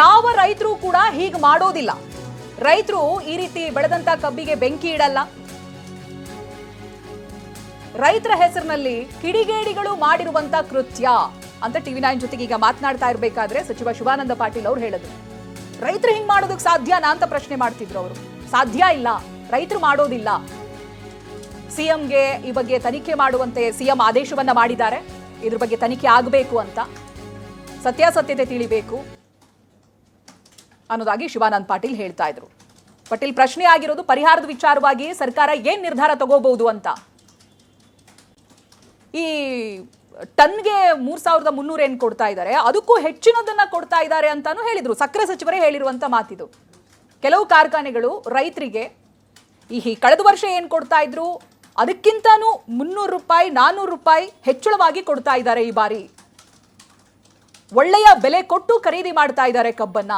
ಯಾವ ರೈತರು ಕೂಡ ಹೀಗೆ ಮಾಡೋದಿಲ್ಲ. ರೈತರು ಈ ರೀತಿ ಬೆಳೆದಂತ ಕಬ್ಬಿಗೆ ಬೆಂಕಿ ಇಡಲ್ಲ. ರೈತರ ಹೆಸರಿನಲ್ಲಿ ಕಿಡಿಗೇಡಿಗಳು ಮಾಡಿರುವಂತ ಕೃತ್ಯ ಅಂತ TV9 ಜೊತೆಗೆ ಈಗ ಮಾತನಾಡ್ತಾ ಇರಬೇಕಾದ್ರೆ ಸಚಿವ ಶಿವಾನಂದ ಪಾಟೀಲ್ ಅವರು ಹೇಳಿದ್ರು. ರೈತರು ಹಿಂಗ್ ಮಾಡೋದಕ್ಕೆ ಸಾಧ್ಯನಾ ಅಂತ ಪ್ರಶ್ನೆ ಮಾಡ್ತಿದ್ರು ಅವರು. ಸಾಧ್ಯ ಇಲ್ಲ, ರೈತರು ಮಾಡೋದಿಲ್ಲ. ಸಿಎಂಗೆ ಈ ಬಗ್ಗೆ ತನಿಖೆ ಮಾಡುವಂತೆ ಸಿಎಂ ಆದೇಶವನ್ನ ಮಾಡಿದ್ದಾರೆ. ಇದ್ರ ಬಗ್ಗೆ ತನಿಖೆ ಆಗಬೇಕು ಅಂತ, ಸತ್ಯಾಸತ್ಯತೆ ತಿಳಿಬೇಕು ಅನ್ನೋದಾಗಿ ಶಿವಾನಂದ ಪಾಟೀಲ್ ಹೇಳ್ತಾ ಇದ್ರು. ಪಾಟೀಲ್ ಪ್ರಶ್ನೆ ಆಗಿರೋದು ಪರಿಹಾರದ ವಿಚಾರವಾಗಿ ಸರ್ಕಾರ ಏನ್ ನಿರ್ಧಾರ ತಗೋಬಹುದು ಅಂತ. ಈ ಟನ್ಗೆ 3300 ಏನು ಕೊಡ್ತಾ ಇದ್ದಾರೆ, ಅದಕ್ಕೂ ಹೆಚ್ಚಿನದನ್ನ ಕೊಡ್ತಾ ಇದ್ದಾರೆ ಅಂತಾನು ಹೇಳಿದ್ರು. ಸಕ್ಕರೆ ಸಚಿವರೇ ಹೇಳಿರುವಂತ ಮಾತಿದು. ಕೆಲವು ಕಾರ್ಖಾನೆಗಳು ರೈತರಿಗೆ ಈ ಕಳೆದ ವರ್ಷ ಏನು ಕೊಡ್ತಾ ಇದ್ರು ಅದಕ್ಕಿಂತಾನು 300 ರೂಪಾಯಿ 400 ರೂಪಾಯಿ ಹೆಚ್ಚಳವಾಗಿ ಕೊಡ್ತಾ ಇದ್ದಾರೆ. ಈ ಬಾರಿ ಒಳ್ಳೆಯ ಬೆಲೆ ಕೊಟ್ಟು ಖರೀದಿ ಮಾಡ್ತಾ ಇದ್ದಾರೆ ಕಬ್ಬನ್ನ.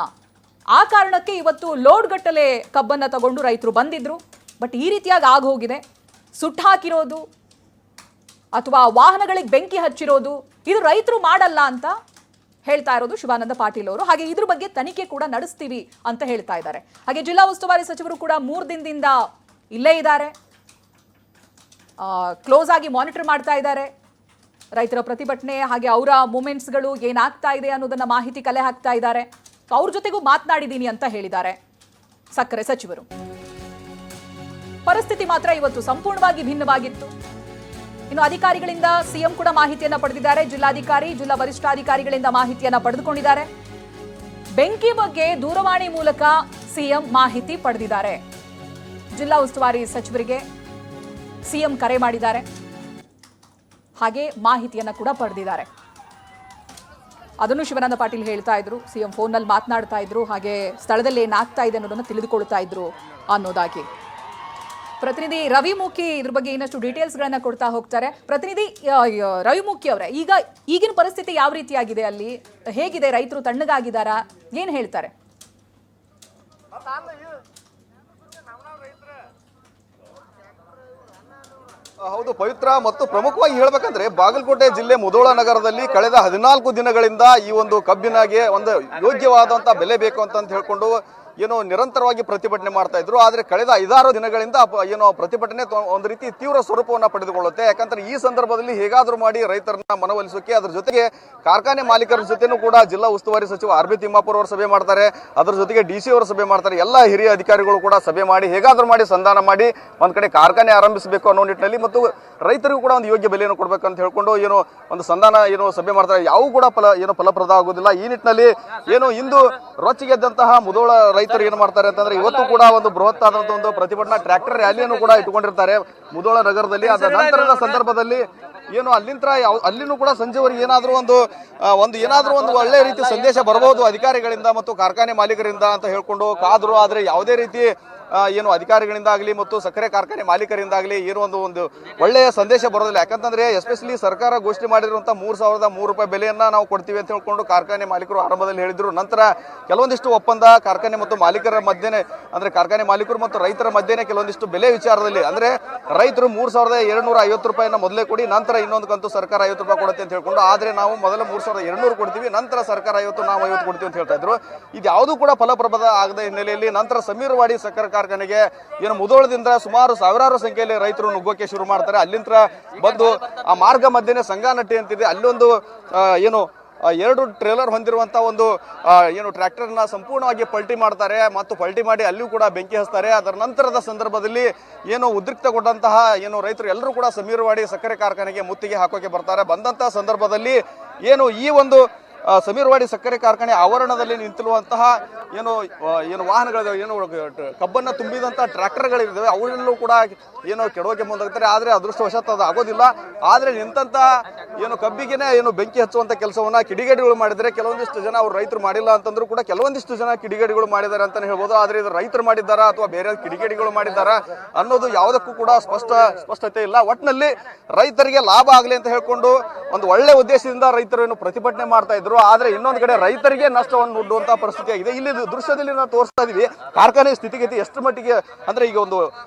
ಆ ಕಾರಣಕ್ಕೆ ಇವತ್ತು ಲೋಡ್ ಗಟ್ಟಲೆ ಕಬ್ಬನ್ನ ತಗೊಂಡು ರೈತರು ಬಂದಿದ್ರು. ಬಟ್ ಈ ರೀತಿಯಾಗಿ ಆಗೋಗಿದೆ. ಸುಟ್ಟು ಹಾಕಿರೋದು ಅಥವಾ ವಾಹನಗಳಿಗೆ ಬೆಂಕಿ ಹಚ್ಚಿರೋದು ಇದು ರೈತರು ಮಾಡಲ್ಲ ಅಂತ ಹೇಳ್ತಾ ಇರೋದು ಶಿವಾನಂದ ಪಾಟೀಲ್ ಅವರು. ಹಾಗೆ ಇದ್ರ ಬಗ್ಗೆ ತನಿಖೆ ಕೂಡ ನಡೆಸ್ತೀವಿ ಅಂತ ಹೇಳ್ತಾ ಇದ್ದಾರೆ. ಹಾಗೆ ಜಿಲ್ಲಾ ಉಸ್ತುವಾರಿ ಸಚಿವರು ಕೂಡ 3 ದಿನದಿಂದ ಇಲ್ಲೇ ಇದ್ದಾರೆ. ಕ್ಲೋಸ್ ಆಗಿ ಮಾನಿಟರ್ ಮಾಡ್ತಾ ಇದ್ದಾರೆ ರೈತರ ಪ್ರತಿಭಟನೆ ಹಾಗೆ ಅವರ ಮೂಮೆಂಟ್ಸ್ಗಳು ಏನಾಗ್ತಾ ಇದೆ ಅನ್ನೋದನ್ನ ಮಾಹಿತಿ ಕಲೆ ಹಾಕ್ತಾ ಇದ್ದಾರೆ. ಅವ್ರ ಜೊತೆಗೂ ಮಾತನಾಡಿದ್ದೀನಿ ಅಂತ ಹೇಳಿದ್ದಾರೆ ಸಕ್ಕರೆ ಸಚಿವರು. ಪರಿಸ್ಥಿತಿ ಮಾತ್ರ ಇವತ್ತು ಸಂಪೂರ್ಣವಾಗಿ ಭಿನ್ನವಾಗಿತ್ತು. ಇನ್ನು ಅಧಿಕಾರಿಗಳಿಂದ ಸಿಎಂ ಕೂಡ ಮಾಹಿತಿಯನ್ನ ಪಡೆದಿದ್ದಾರೆ. ಜಿಲ್ಲಾಧಿಕಾರಿ, ಜಿಲ್ಲಾ ವರಿಷ್ಠಾಧಿಕಾರಿಗಳಿಂದ ಮಾಹಿತಿಯನ್ನ ಪಡೆದುಕೊಂಡಿದ್ದಾರೆ. ಬೆಂಕಿ ಬಗ್ಗೆ ದೂರವಾಣಿ ಮೂಲಕ ಸಿಎಂ ಮಾಹಿತಿ ಪಡೆದಿದ್ದಾರೆ. ಜಿಲ್ಲಾ ಉಸ್ತುವಾರಿ ಸಚಿವರಿಗೆ ಸಿಎಂ ಕರೆ ಮಾಡಿದ್ದಾರೆ. ಹಾಗೆ ಮಾಹಿತಿಯನ್ನ ಕೂಡ ಪಡೆದಿದ್ದಾರೆ. ಅದನ್ನು ಶಿವಾನಂದ ಪಾಟೀಲ್ ಹೇಳ್ತಾ ಇದ್ರು. ಸಿಎಂ ಫೋನ್ನಲ್ಲಿ ಮಾತನಾಡ್ತಾ ಇದ್ರು. ಹಾಗೆ ಸ್ಥಳದಲ್ಲಿ ಏನಾಗ್ತಾ ಇದೆ ಅನ್ನೋದನ್ನು ತಿಳಿದುಕೊಳ್ತಾ ಇದ್ರು ಅನ್ನೋದಾಗಿ. ಪ್ರತಿನಿಧಿ ರವಿಮುಖಿ ಇದ್ರ ಬಗ್ಗೆ ಇನ್ನಷ್ಟು ಡೀಟೇಲ್ಸ್ಗಳನ್ನ ಕೊಡ್ತಾ ಹೋಗ್ತಾರೆ. ಪ್ರತಿನಿಧಿ ರವಿಮುಖಿ ಅವರೇ, ಈಗಿನ ಪರಿಸ್ಥಿತಿ ಯಾವ ರೀತಿಯಾಗಿದೆ ಅಲ್ಲಿ? ಹೇಗಿದೆ? ರೈತರು ತಣ್ಣಗಾಗಿದ್ದಾರಾ? ಏನ್ ಹೇಳ್ತಾರೆ? ಹೌದು ಪವಿತ್ರ, ಮತ್ತು ಪ್ರಮುಖವಾಗಿ ಹೇಳ್ಬೇಕಂದ್ರೆ ಬಾಗಲಕೋಟೆ ಜಿಲ್ಲೆ ಮುಧೋಳ ನಗರದಲ್ಲಿ ಕಳೆದ 14 ದಿನಗಳಿಂದ ಈ ಒಂದು ಕಬ್ಬಿನಾಗೆ ಒಂದು ಯೋಗ್ಯವಾದಂತ ಬೆಲೆ ಬೇಕು ಅಂತ ಹೇಳ್ಕೊಂಡು ಏನೋ ನಿರಂತರವಾಗಿ ಪ್ರತಿಭಟನೆ ಮಾಡ್ತಾ ಇದ್ರು. ಆದ್ರೆ ಕಳೆದ 5-6 ದಿನಗಳಿಂದ ಏನೋ ಪ್ರತಿಭಟನೆ ಒಂದು ರೀತಿ ತೀವ್ರ ಸ್ವರೂಪವನ್ನ ಪಡೆದುಕೊಳ್ಳುತ್ತೆ. ಯಾಕಂದ್ರೆ ಈ ಸಂದರ್ಭದಲ್ಲಿ ಹೇಗಾದ್ರೂ ಮಾಡಿ ರೈತರನ್ನ ಮನವೊಲಿಸೋಕೆ, ಅದ್ರ ಜೊತೆಗೆ ಕಾರ್ಖಾನೆ ಮಾಲೀಕರ ಜೊತೆನೂ ಕೂಡ ಜಿಲ್ಲಾ ಉಸ್ತುವಾರಿ ಸಚಿವ RB ತಿಮ್ಮಾಪುರ್ ಅವರು ಸಭೆ ಮಾಡ್ತಾರೆ. ಅದ್ರ ಜೊತೆಗೆ DC ಅವರು ಸಭೆ ಮಾಡ್ತಾರೆ. ಎಲ್ಲ ಹಿರಿಯ ಅಧಿಕಾರಿಗಳು ಕೂಡ ಸಭೆ ಮಾಡಿ ಹೇಗಾದ್ರೂ ಮಾಡಿ ಸಂಧಾನ ಮಾಡಿ ಒಂದ್ ಕಡೆ ಕಾರ್ಖಾನೆ ಆರಂಭಿಸಬೇಕು ಅನ್ನೋ ನಿಟ್ಟಿನಲ್ಲಿ ಮತ್ತು ರೈತರಿಗೂ ಕೂಡ ಒಂದು ಯೋಗ್ಯ ಬೆಲೆಯನ್ನು ಕೊಡ್ಬೇಕಂತ ಹೇಳ್ಕೊಂಡು ಏನೋ ಒಂದು ಸಂಧಾನ ಸಭೆ ಮಾಡ್ತಾರೆ. ಯಾವ ಕೂಡ ಫಲಪ್ರದ ಆಗೋದಿಲ್ಲ. ಈ ನಿಟ್ಟಿನಲ್ಲಿ ಇಂದು ರೊಚ್ಚಿಗೆದ್ದಂತಹ ಮುಧೋಳ ರೈತರು ಏನ್ ಮಾಡ್ತಾರೆ ಅಂತಂದ್ರೆ ಇವತ್ತು ಕೂಡ ಒಂದು ಬೃಹತ್ ಆದಂತಹ ಒಂದು ಪ್ರತಿಭಟನಾ ಟ್ರ್ಯಾಕ್ಟರ್ ರ್ಯಾಲಿಯನ್ನು ಕೂಡ ಇಟ್ಟುಕೊಂಡಿರ್ತಾರೆ ಮುಧೋಳ ನಗರದಲ್ಲಿ. ಅದ ನಂತರದ ಸಂದರ್ಭದಲ್ಲಿ ಅಲ್ಲಿನೂ ಕೂಡ ಸಂಜೆವರೆಗೆ ಏನಾದ್ರೂ ಒಂದು ಒಳ್ಳೆ ರೀತಿ ಸಂದೇಶ ಬರಬಹುದು ಅಧಿಕಾರಿಗಳಿಂದ ಮತ್ತು ಕಾರ್ಖಾನೆ ಮಾಲೀಕರಿಂದ ಅಂತ ಹೇಳ್ಕೊಂಡು ಕಾದ್ರು. ಆದ್ರೆ ಯಾವುದೇ ರೀತಿ ಅಧಿಕಾರಿಗಳಿಂದ ಆಗಲಿ ಮತ್ತು ಸಕ್ಕರೆ ಕಾರ್ಖಾನೆ ಮಾಲೀಕರಿಂದಾಗಲಿ ಒಂದು ಒಳ್ಳೆಯ ಸಂದೇಶ ಬರೋದಿಲ್ಲ. ಯಾಕಂತಂದ್ರೆ ಎಸ್ಪೆಷಲಿ ಸರ್ಕಾರ ಘೋಷಣೆ ಮಾಡಿರುವಂತಹ 3,003 ರೂಪಾಯಿ ಬೆಲೆಯನ್ನ ನಾವು ಕೊಡ್ತೀವಿ ಅಂತ ಹೇಳ್ಕೊಂಡು ಕಾರ್ಖಾನೆ ಮಾಲೀಕರು ಆರಂಭದಲ್ಲಿ ಹೇಳಿದ್ರು. ನಂತರ ಕೆಲವೊಂದಿಷ್ಟು ಒಪ್ಪಂದ ಕಾರ್ಖಾನೆ ಮತ್ತು ಮಾಲೀಕರ ಮಧ್ಯೆ, ಅಂದ್ರೆ ಕಾರ್ಖಾನೆ ಮಾಲೀಕರು ಮತ್ತು ರೈತರ ಮಧ್ಯೆ ಕೆಲವೊಂದಿಷ್ಟು ಬೆಲೆ ವಿಚಾರದಲ್ಲಿ, ಅಂದ್ರೆ ರೈತರು 3,250 ರೂಪಾಯಿನ ಮೊದಲೇ ಕೊಡಿ, ನಂತರ ಇನ್ನೊಂದು ಕಂತು ಸರ್ಕಾರ 50 ರೂಪಾಯಿ ಕೊಡುತ್ತೆ ಅಂತ ಹೇಳ್ಕೊಂಡು, ಆದ್ರೆ ನಾವು ಮೊದಲ 3,200 ಕೊಡ್ತೀವಿ, ನಂತರ ಸರ್ಕಾರ 50, ನಾವು 50 ಕೊಡ್ತೀವಿ ಅಂತ ಹೇಳ್ತಾ ಇದ್ರು. ಇದ್ಯಾವುದೂ ಕೂಡ ಫಲಪ್ರದ ಆಗದ ಹಿನ್ನೆಲೆಯಲ್ಲಿ ನಂತರ ಸಮೀರ್ವಾಡಿ ಸಕ್ಕರೆ ಕಾರ್ಖಾನೆಗೆ ಮುಧೋಳದಿಂದ ಸುಮಾರು ಸಾವಿರಾರು ಸಂಖ್ಯೆಯಲ್ಲಿ ರೈತರು ನುಗ್ಗೋಕೆ ಶುರು ಮಾಡ್ತಾರೆ. ಅಲ್ಲಿಂದ ಬಂದು ಆ ಮಾರ್ಗ ಮಧ್ಯೆ ಸಂಗಾನಟ್ಟಿ ಅಂತಿದೆ, ಅಲ್ಲೊಂದು 2 ಟ್ರೇಲರ್ ಹೊಂದಿರುವಂತಹ ಒಂದು ಟ್ರ್ಯಾಕ್ಟರ್ನ ಸಂಪೂರ್ಣವಾಗಿ ಪಲ್ಟಿ ಮಾಡ್ತಾರೆ ಮತ್ತು ಪಲ್ಟಿ ಮಾಡಿ ಅಲ್ಲಿಯೂ ಕೂಡ ಬೆಂಕಿ ಹಚ್ತಾರೆ. ಅದರ ನಂತರದ ಸಂದರ್ಭದಲ್ಲಿ ಉದ್ರಿಕ್ತಗೊಂಡಂತಹ ರೈತರು ಎಲ್ಲರೂ ಕೂಡ ಸಮೀರ್ವಾಡಿ ಸಕ್ಕರೆ ಕಾರ್ಖಾನೆಗೆ ಮುತ್ತಿಗೆ ಹಾಕೋಕೆ ಬರ್ತಾರೆ. ಬಂದಂತಹ ಸಂದರ್ಭದಲ್ಲಿ ಈ ಒಂದು ಸಮೀರ್ವಾಡಿ ಸಕ್ಕರೆ ಕಾರ್ಖಾನೆ ಆವರಣದಲ್ಲಿ ನಿಂತಿರುವಂತಹ ವಾಹನಗಳು ಕಬ್ಬನ್ನ ತುಂಬಿದಂತಹ ಟ್ರ್ಯಾಕ್ಟರ್ಗಳಿದ್ದಾವೆ, ಅವುಗಳಲ್ಲೂ ಕೂಡ ಕೆಡೋಕೆ ಮುಂದಾಗ್ತಾರೆ. ಆದ್ರೆ ಅದೃಷ್ಟವಶಾತ್ ಅದು ಆಗೋದಿಲ್ಲ. ಆದ್ರೆ ನಿಂತಹ ಕಬ್ಬಿಗೆನೆ ಬೆಂಕಿ ಹಚ್ಚುವಂತ ಕೆಲಸವನ್ನ ಕಿಡಿಗೇಡಿಗಳು ಮಾಡಿದ್ರೆ, ಕೆಲವೊಂದಿಷ್ಟು ಜನ ಅವ್ರು ರೈತರು ಮಾಡಿಲ್ಲ ಅಂತಂದ್ರೂ ಕೂಡ ಕೆಲವೊಂದಿಷ್ಟು ಜನ ಕಿಡಿಗೇಡಿಗಳು ಮಾಡಿದ್ದಾರೆ ಅಂತಾನೆ ಹೇಳ್ಬೋದು. ಆದ್ರೆ ಇದು ರೈತರು ಮಾಡಿದ್ದಾರಾ ಅಥವಾ ಬೇರೆ ಕಿಡಿಗೇಡಿಗಳು ಮಾಡಿದ್ದಾರಾ ಅನ್ನೋದು ಯಾವುದಕ್ಕೂ ಕೂಡ ಸ್ಪಷ್ಟತೆ ಇಲ್ಲ. ಒಟ್ಟಿನಲ್ಲಿ ರೈತರಿಗೆ ಲಾಭ ಆಗ್ಲಿ ಅಂತ ಹೇಳ್ಕೊಂಡು ಒಂದು ಒಳ್ಳೆ ಉದ್ದೇಶದಿಂದ ರೈತರು ಪ್ರತಿಭಟನೆ ಮಾಡ್ತಾ ಇದ್ರು. ಮಾಡಿದ್ರು. ಆದ್ರೆ ಇನ್ನೊಂದು ಕಡೆ ರೈತರಿಗೆ ನಷ್ಟವನ್ನು ಉಂಟುವಂತಹ ಪರಿಸ್ಥಿತಿ ಆಗಿದೆ. ಇಲ್ಲಿ ದೃಶ್ಯದಲ್ಲಿ ನಾವು ತೋರಿಸ್ತಾ ಇದೀವಿ ಕಾರ್ಖಾನೆ ಸ್ಥಿತಿಗತಿ ಎಷ್ಟು ಮಟ್ಟಿಗೆ ಅಂದ್ರೆ ಈಗ ಒಂದು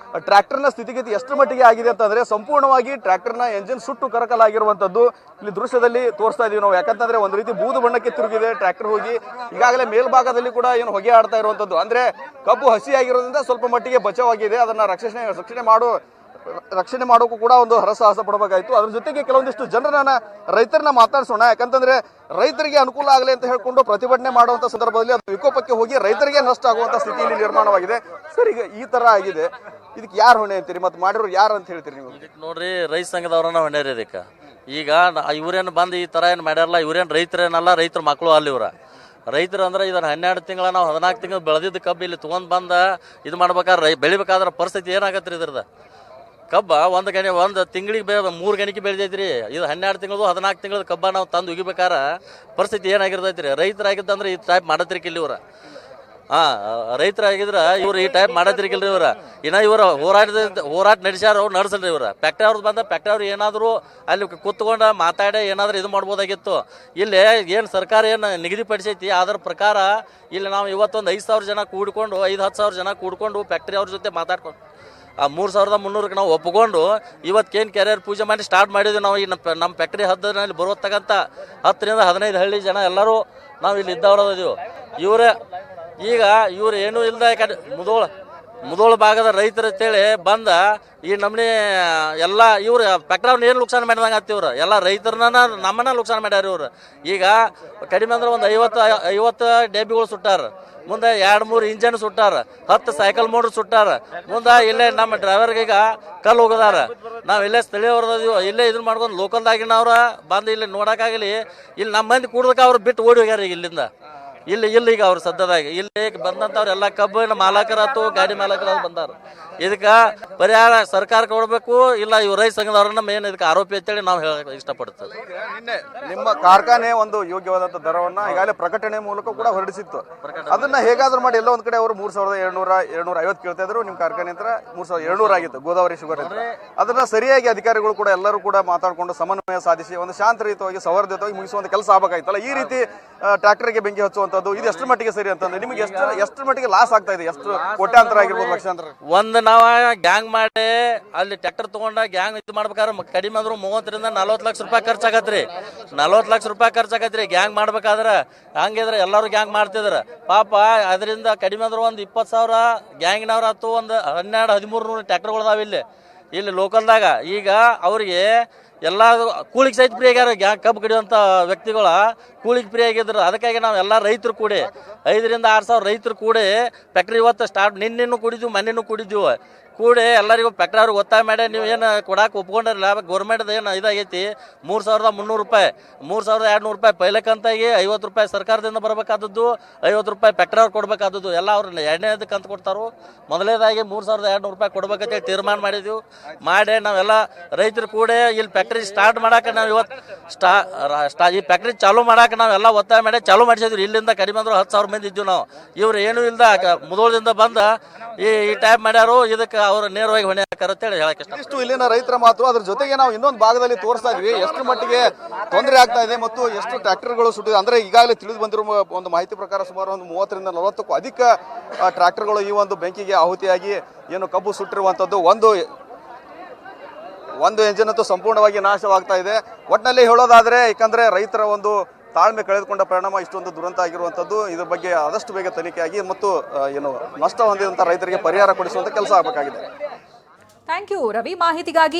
ಟ್ರ್ಯಾಕ್ಟರ್ನ ಸ್ಥಿತಿಗತಿ ಎಷ್ಟು ಮಟ್ಟಿಗೆ ಆಗಿದೆ ಅಂತಂದ್ರೆ ಸಂಪೂರ್ಣವಾಗಿ ಟ್ರ್ಯಾಕ್ಟರ್ನ ಎಂಜಿನ್ ಸುಟ್ಟು ಕರಕಲಾಗಿರುವಂತದ್ದು ಇಲ್ಲಿ ದೃಶ್ಯದಲ್ಲಿ ತೋರಿಸ್ತಾ ಇದೀವಿ ನಾವು. ಯಾಕಂತಂದ್ರೆ ಒಂದು ರೀತಿ ಬೂದು ಬಣ್ಣಕ್ಕೆ ತಿರುಗಿದೆ ಟ್ರ್ಯಾಕ್ಟರ್ ಹೋಗಿ. ಈಗಾಗಲೇ ಮೇಲ್ಭಾಗದಲ್ಲಿ ಕೂಡ ಏನು ಹೊಗೆ ಆಡ್ತಾ ಇರುವಂತದ್ದು ಅಂದ್ರೆ ಕಬ್ಬು ಹಸಿ ಆಗಿರೋದ್ರಿಂದ ಸ್ವಲ್ಪ ಮಟ್ಟಿಗೆ ಬಚಾವಾಗಿದೆ. ಅದನ್ನ ರಕ್ಷಣೆ ಮಾಡೋಕ್ಕೂ ಕೂಡ ಒಂದು ಹರಸಾಹಸ ಪಡಬೇಕಾಯ್ತು. ಅದ್ರ ಜೊತೆಗೆ ಕೆಲವೊಂದಿಷ್ಟು ಜನರನ್ನ ರೈತರನ್ನ ಮಾತಾಡ್ಸೋಣ. ಯಾಕಂತಂದ್ರೆ ರೈತರಿಗೆ ಅನುಕೂಲ ಆಗಲಿ ಅಂತ ಹೇಳ್ಕೊಂಡು ಪ್ರತಿಭಟನೆ ಮಾಡುವಂತ ಸಂದರ್ಭದಲ್ಲಿ ಅದು ವಿಕೋಪಕ್ಕೆ ಹೋಗಿ ರೈತರಿಗೆ ನಷ್ಟ ಆಗುವಂತ ಸ್ಥಿತಿಯಲ್ಲಿ ನಿರ್ಮಾಣವಾಗಿದೆ. ಸರ್, ಈಗ ಈ ತರ ಆಗಿದೆ, ಇದಕ್ಕೆ ಯಾರು ಹೊಣೆ ಅಂತೀರಿ ಮತ್ತು ಮಾಡಿರೋ ಯಾರು ಅಂತ ಹೇಳ್ತೀರಿ ನೀವು? ನೋಡ್ರಿ, ರೈತ ಸಂಘದವ್ರನ್ನ ಹೊಣೆರಿ ಇದಕ್ಕೆ. ಈಗ ಇವ್ರೇನು ಬಂದು ಈ ತರ ಏನು ಮಾಡ್ಯಾರಲ್ಲ, ಇವ್ರೇನು ರೈತರೇನಲ್ಲ, ರೈತರ ಮಕ್ಕಳು ಅಲ್ಲಿ ಇವ್ರ ರೈತರು ಅಂದ್ರೆ ಇದನ್ನ 12 ತಿಂಗಳ ನಾವು 14 ತಿಂಗಳು ಬೆಳೆದಿದ್ದ ಕಬ್ಬು ಇಲ್ಲಿ ತೊಗೊಂಡ್ ಬಂದ ಇದು ಮಾಡ್ಬೇಕಾದ್ರೆ ಬೆಳಿಬೇಕಾದ್ರೆ ಪರಿಸ್ಥಿತಿ ಏನಾಗತ್ರಿ ಇದ್ರದ್ದು? ಕಬ್ಬ ಒಂದು ತಿಂಗಳಿಗೆ 3 ಗಣಿಕೆ ಬೆಳೆದೈತ್ರಿ. ಇದು 12 ತಿಂಗಳು 14 ತಿಂಗಳ ಕಬ್ಬ ನಾವು ತಂದು ಉಗಿಬೇಕಾರ ಪರಿಸ್ಥಿತಿ ಏನಾಗಿರ್ತೈತ್ರಿ? ರೈತರಾಗಿದ್ದಂದ್ರೆ ಈ ಟೈಪ್ ಮಾಡತ್ರಿಕಿಲ್ಲ ಇವ್ರ. ರೈತರಾಗಿದ್ರ ಇವ್ರು ಈ ಟೈಪ್ ಮಾಡತ್ರಿಕಿಲ್ರಿ ಇವ್ರ. ಇನ್ನ ಇವ್ರ ಹೋರಾಟ ನಡೆಸ್ಯಾರ, ಅವ್ರು ನಡೆಸಲ್ರಿ ಇವ್ರ. ಫ್ಯಾಕ್ಟ್ರಿ ಅವ್ರದ್ದು ಬಂದ ಫ್ಯಾಕ್ಟ್ರಿ ಅವ್ರು ಏನಾದ್ರು ಅಲ್ಲಿ ಕುತ್ಕೊಂಡ ಮಾತಾಡಿ ಏನಾದ್ರು ಇದು ಮಾಡ್ಬೋದಾಗಿತ್ತು. ಇಲ್ಲಿ ಏನು ಸರ್ಕಾರ ಏನು ನಿಗದಿಪಡಿಸೈತಿ ಅದರ ಪ್ರಕಾರ ಇಲ್ಲಿ ನಾವು ಇವತ್ತೊಂದು 5,000 ಜನ ಕೂಡ್ಕೊಂಡು 5-10 ಸಾವಿರ ಜನ ಕೂಡ್ಕೊಂಡು ಫ್ಯಾಕ್ಟ್ರಿ ಅವ್ರ ಜೊತೆ ಮಾತಾಡ್ಕೊಂಡು 3,300ಕ್ಕೆ ನಾವು ಒಪ್ಪಿಕೊಂಡು ಇವತ್ತೇನು ಕೆರಿಯರ್ ಪೂಜೆ ಮಾಡಿ ಸ್ಟಾರ್ಟ್ ಮಾಡಿದ್ವಿ. ನಾವು ಈ ನಮ್ಮ ಫ್ಯಾಕ್ಟ್ರಿ ಹದ್ದಲ್ಲಿ ಬರೋತಕ್ಕಂಥ 10 ರಿಂದ 15 ಹಳ್ಳಿ ಜನ ಎಲ್ಲರೂ ನಾವು ಇಲ್ಲಿ ಇದ್ದವ್ರು ಇದೀವಿ. ಇವ್ರು ಏನೂ ಇಲ್ದ ಮುದೋಳ ಭಾಗದ ರೈತರು ಅಂತೇಳಿ ಬಂದ ಈ ನಮ್ಮನೆ ಎಲ್ಲ ಇವ್ರು ಫ್ಯಾಕ್ಟ್ರಿ ಏನು ನುಕ್ಸಾನ ಮಾಡಿದಂಗೆ ಆಗ್ತಿವ್ರು. ಎಲ್ಲ ರೈತರನ್ನ ನಮ್ಮನ್ನ ನುಕ್ಸಾನ ಮಾಡ್ಯಾರ ಇವ್ರು. ಈಗ ಕಡಿಮೆ ಅಂದ್ರೆ ಒಂದು 50 ಡೆಬ್ಬಿಗಳು ಸುಟ್ಟಾರ, ಮುಂದೆ 2-3 ಇಂಜನ್ ಸುಟ್ಟಾರ, 10 ಸೈಕಲ್ ಮೋಟ್ರ್ ಸುಟ್ಟಾರ. ಮುಂದೆ ಇಲ್ಲೇ ನಮ್ಮ ಡ್ರೈವರ್ಗೆ ಈಗ ಕಲ್ಲು ಹೋಗದಾರ. ನಾವು ಇಲ್ಲೇ ಸ್ಥಳೀಯವ್ರದೀವಿ, ಇಲ್ಲೇ ಇದನ್ನ ಮಾಡ್ಕೊಂಡು ಲೋಕಲ್ದಾಗಿನವ್ರ ಬಂದು ಇಲ್ಲಿ ನೋಡೋಕ್ಕಾಗಲಿ ಇಲ್ಲಿ ನಮ್ಮ ಮಂದಿ ಕೂಡದಕ್ಕೆ ಅವ್ರು ಬಿಟ್ಟು ಓಡಿ ಹೋಗ್ಯಾರ ಈಗ ಇಲ್ಲಿಂದ. ಈಗ ಅವ್ರು ಸದ್ಯದಾಗ ಇಲ್ಲಿ ಬಂದಂಥವ್ರು ಎಲ್ಲ ಕಬ್ಬಿನ ಮಾಲಕರಾತು ಗಾಡಿ ಮಾಲಕರ ಬಂದಾರ. ಇದಕ್ಕೆ ಪರಿಹಾರ ಸರ್ಕಾರ ಕೊಡಬೇಕು, ಇಲ್ಲ ಇವ್ರು ರೈತ ಸಂಘದವ್ರನ್ನ ಮೇನ್ ಇದಕ್ಕೆ ಆರೋಪಿ ಅಂತೇಳಿ ನಾವು ಹೇಳಕ್ ಇಷ್ಟಪಡ್ತೇವೆ. ನಿನ್ನೆ ನಿಮ್ಮ ಕಾರ್ಖಾನೆ ಒಂದು ಯೋಗ್ಯವಾದಂತ ದರವನ್ನ ಈಗಾಗಲೇ ಪ್ರಕಟಣೆ ಮೂಲಕ ಕೂಡ ಹೊರಡಿಸಿತ್ತು. ಅದನ್ನ ಹೇಗಾದ್ರೂ ಮಾಡಿ ಎಲ್ಲ ಒಂದ್ ಕಡೆ ಅವರು 3,750 ಕೇಳ್ತಾ ಇದ್ರು. ನಿಮ್ ಕಾರ್ಖಾನೆ ಹತ್ರ 3,700 ಆಗಿತ್ತು ಗೋದಾವರಿ ಶುಗರ್ ಹತ್ರ. ಅದನ್ನ ಸರಿಯಾಗಿ ಅಧಿಕಾರಿಗಳು ಕೂಡ ಎಲ್ಲರೂ ಕೂಡ ಮಾತಾಡ್ಕೊಂಡು ಸಮನ್ವಯ ಸಾಧಿಸಿ ಒಂದು ಶಾಂತಯುತವಾಗಿ ಸೌಹಾರ್ದಯುತವಾಗಿ ಮುಗಿಸುವಂತ ಕೆಲಸ ಆಗಬೇಕಾಯ್ತಲ್ಲ. ಈ ರೀತಿ ಟ್ರ್ಯಾಕ್ಟರ್ಗೆ ಬೆಂಕಿ ಹಚ್ಚುವಂತದ್ದು ಇದು ಎಷ್ಟು ಮಟ್ಟಿಗೆ ಸರಿ ಅಂತಂದ್ರೆ ನಿಮಗೆ ಎಷ್ಟು ಮಟ್ಟಿಗೆ ಲಾಸ್ ಆಗ್ತಾ ಇದೆ? ಎಷ್ಟು ಕೋಟ್ಯಾಂತರ ಆಗಿರ್ಬೋದು, ಲಕ್ಷಾಂತರ? ಒಂದು ನಾವ ಗ್ಯಾಂಗ್ ಮಾಡಿ ಅಲ್ಲಿ ಟ್ರ್ಯಾಕ್ಟರ್ ತಗೊಂಡ ಗ್ಯಾಂಗ್ ಇದು ಮಾಡ್ಬೇಕಾದ್ರೆ ಕಡಿಮೆ ಅಂದ್ರು 30 ರಿಂದ 40 ಲಕ್ಷ ರೂಪಾಯಿ ಖರ್ಚಾಗತ್ರಿ. 40 ಲಕ್ಷ ರೂಪಾಯಿ ಖರ್ಚಾಗತ್ರಿ ಗ್ಯಾಂಗ್ ಮಾಡ್ಬೇಕಾದ್ರೆ. ಹಂಗಿದ್ರೆ ಎಲ್ಲರೂ ಗ್ಯಾಂಗ್ ಮಾಡ್ತಿದ್ರ ಪಾಪ. ಅದರಿಂದ ಕಡಿಮೆ ಅಂದ್ರೆ ಒಂದು 20,000 ಗ್ಯಾಂಗಿನವ್ರ ಆತು, ಒಂದು 1200-1300 ಟ್ರ್ಯಾಕ್ಟರ್ಗಳದಾವ ಇಲ್ಲಿ ಲೋಕಲ್ದಾಗ. ಈಗ ಅವ್ರಿಗೆ ಎಲ್ಲ ಕೂಲಿಗೆ ಸಹಿತ ಫ್ರೀ ಆಗ್ಯಾರ. ಕಬ್ಬು ಕಡಿಯುವಂಥ ವ್ಯಕ್ತಿಗಳ ಕೂಲಿಗೆ ಫ್ರೀ ಆಗಿದ್ರು. ಅದಕ್ಕಾಗಿ ನಾವು ಎಲ್ಲ ರೈತರು ಕೂಡಿ 5,000 ರಿಂದ 6,000 ರೈತರು ಕೂಡಿ ಫ್ಯಾಕ್ಟ್ರಿ ಇವತ್ತು ಸ್ಟಾರ್ಟ್ ನಿನ್ನೆನೂ ಕುಡಿದ್ವಿ, ಮೊನ್ನೆನೂ ಕುಡಿದ್ವಿ. ಕೂಡಿ ಎಲ್ಲರಿಗೂ ಫ್ಯಾಕ್ಟ್ರಿ ಅವ್ರಿಗೆ ಒತ್ತಾಯ ಮಾಡಿ ನೀವು ಏನು ಕೊಡಕ್ಕೆ ಒಪ್ಕೊಂಡಿರಲ್ಲ. ಗೌರ್ಮೆಂಟ್ದು ಏನು ಇದಾಗೈತಿ 3,300 ರೂಪಾಯಿ, 3,200 ರೂಪಾಯಿ ಪೈಲಕ್ಕಂತಾಗಿ 50 ರೂಪಾಯಿ ಸರ್ಕಾರದಿಂದ ಬರಬೇಕಾದದ್ದು, 50 ರೂಪಾಯಿ ಫ್ಯಾಕ್ಟ್ರಿ ಅವ್ರು ಕೊಡಬೇಕಾದದ್ದು ಎಲ್ಲ ಅವ್ರು ಎರಡನೇದಕ್ಕೆ ಅಂತ ಕೊಡ್ತಾರೋ. ಮೊದಲನೇದಾಗಿ 3,200 ರೂಪಾಯಿ ಕೊಡ್ಬೇಕಂತೇಳಿ ತೀರ್ಮಾನ ಮಾಡಿದ್ವಿ. ಮಾಡಿ ನಾವೆಲ್ಲ ರೈತರು ಕೂಡಿ ಇಲ್ಲಿ ಫ್ಯಾಕ್ಟ್ರಿ ಸ್ಟಾರ್ಟ್ ಮಾಡಕ್ಕೆ ನಾವು ಇವತ್ತು ಈ ಫ್ಯಾಕ್ಟ್ರಿ ಚಾಲೂ ಮಾಡಕ್ಕೆ ನಾವೆಲ್ಲ ಒತ್ತಾಯ ಮಾಡಿ ಚಾಲೂ ಮಾಡಿಸಿದ್ವಿ. ಇಲ್ಲಿಂದ ಕಡಿಮೆ ಅಂದ್ರೆ 10,000 ಮಂದಿ ಇದ್ವಿ ನಾವು. ಇವ್ರು ಏನೂ ಇಲ್ದ ಮುದೋಳದಿಂದ ಬಂದ ಈ ಟೈಪ್ ಮಾಡ್ಯಾರು. ಇದಕ್ಕೆ ಅವರು ನೇರವಾಗಿ ಹೊಣೆ ಹಾಕಾರ ಅಂತೇಳಿ ಹೇಳಕ್ಕೆ ಇಷ್ಟು ಇಲ್ಲಿನ ರೈತರ ಮಾತು. ಅದ್ರ ಜೊತೆಗೆ ನಾವು ಇನ್ನೊಂದು ಭಾಗದಲ್ಲಿ ತೋರಿಸ್ತಾ ಇದ್ವಿ ಎಷ್ಟು ಮಟ್ಟಿಗೆ ತೊಂದರೆ ಆಗ್ತಾ ಇದೆ ಮತ್ತು ಎಷ್ಟು ಟ್ರ್ಯಾಕ್ಟರ್ಗಳು ಸುಟ್ಟಿದೆ. ಅಂದ್ರೆ ಈಗಾಗಲೇ ತಿಳಿದು ಬಂದಿರುವ ಒಂದು ಮಾಹಿತಿ ಪ್ರಕಾರ ಸುಮಾರು ಒಂದು 30 ರಿಂದ 40ಕ್ಕೂ ಅಧಿಕ ಟ್ರ್ಯಾಕ್ಟರ್ಗಳು ಈ ಒಂದು ಬೆಂಕಿಗೆ ಆಹುತಿಯಾಗಿ ಏನು ಕಬ್ಬು ಸುಟ್ಟಿರುವಂತದ್ದು. ಒಂದು ಎಂಜಿನ್ ಅಂತೂ ಸಂಪೂರ್ಣವಾಗಿ ನಾಶವಾಗ್ತಾ ಇದೆ. ಒಟ್ಟಿನಲ್ಲಿ ಹೇಳೋದಾದ್ರೆ ಯಾಕಂದ್ರೆ ರೈತರ ಒಂದು ತಾಳ್ಮೆ ಕಳೆದುಕೊಂಡ ಪರಿಣಾಮ ಇಷ್ಟೊಂದು ದುರಂತ ಆಗಿರುವಂತದ್ದು. ಇದ್ರ ಬಗ್ಗೆ ಆದಷ್ಟು ಬೇಗ ತನಿಖೆಯಾಗಿ ಮತ್ತು ಏನು ನಷ್ಟ ಹೊಂದಿದಂತ ರೈತರಿಗೆ ಪರಿಹಾರ ಕೊಡಿಸುವಂತ ಕೆಲಸ ಆಗಬೇಕಾಗಿದೆ. ಥ್ಯಾಂಕ್ ಯು ರವಿ ಮಾಹಿತಿಗಾಗಿ.